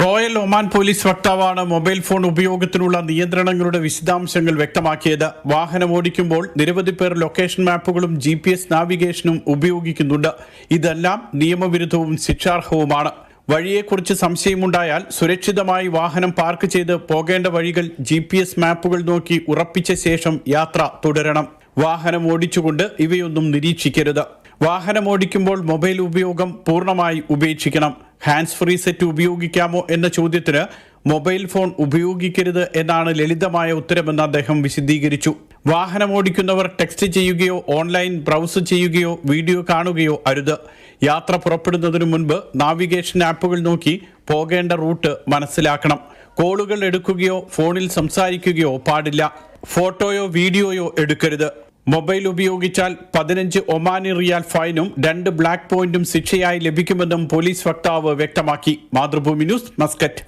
Royal Oman police വക്താവാണ് mobile phone ഉപയോഗത്തിനുള്ള നിയന്ത്രണങ്ങളുടെ വിശദാംശങ്ങൾ വ്യക്തമാക്കിയത്. വാഹനം ഓടിക്കുമ്പോൾ നിരവധി പേർ ലൊക്കേഷൻ മാപ്പുകളും GPS നാവിഗേഷനും ഉപയോഗിക്കുന്നുണ്ട്. ഇതെല്ലാം നിയമവിരുദ്ധവും ശിക്ഷാർഹവുമാണ്. വഴിയെക്കുറിച്ച് സംശയമുണ്ടായാൽ സുരക്ഷിതമായി വാഹനം പാർക്ക് ചെയ്ത് പോകേണ്ട വഴികൾ GPS മാപ്പുകൾ നോക്കി ഉറപ്പിച്ച ശേഷം യാത്ര തുടരണം. വാഹനം ഓടിച്ചുകൊണ്ട് ഇവയൊന്നും നിരീക്ഷിക്കരുത്. വാഹനം ഓടിക്കുമ്പോൾ മൊബൈൽ ഉപയോഗം പൂർണ്ണമായി ഉപേക്ഷിക്കണം. ഹാൻഡ്സ് ഫ്രീ സെറ്റ് ഉപയോഗിക്കാമോ എന്ന ചോദ്യത്തിന് മൊബൈൽ ഫോൺ ഉപയോഗിക്കരുത് എന്നാണ് ലളിതമായ ഉത്തരമെന്ന് അദ്ദേഹം വിശദീകരിച്ചു. വാഹനം ഓടിക്കുന്നവർ ടെക്സ്റ്റ് ചെയ്യുകയോ ഓൺലൈൻ ബ്രൗസ് ചെയ്യുകയോ വീഡിയോ കാണുകയോ അരുത്. യാത്ര പുറപ്പെടുന്നതിനു മുൻപ് നാവിഗേഷൻ ആപ്പുകൾ നോക്കി പോകേണ്ട റൂട്ട് മനസ്സിലാക്കണം. കോളുകൾ എടുക്കുകയോ ഫോണിൽ സംസാരിക്കുകയോ പാടില്ല. ഫോട്ടോയോ വീഡിയോയോ എടുക്കരുത്. മൊബൈൽ ഉപയോഗിച്ചാൽ 15 ഒമാനി റിയാൽ ഫൈനും 2 ബ്ലാക്ക് പോയിന്റും ശിക്ഷയായി ലഭിക്കുമെന്നും പോലീസ് വക്താവ് വ്യക്തമാക്കി. Mathrubhumi news, Muscat.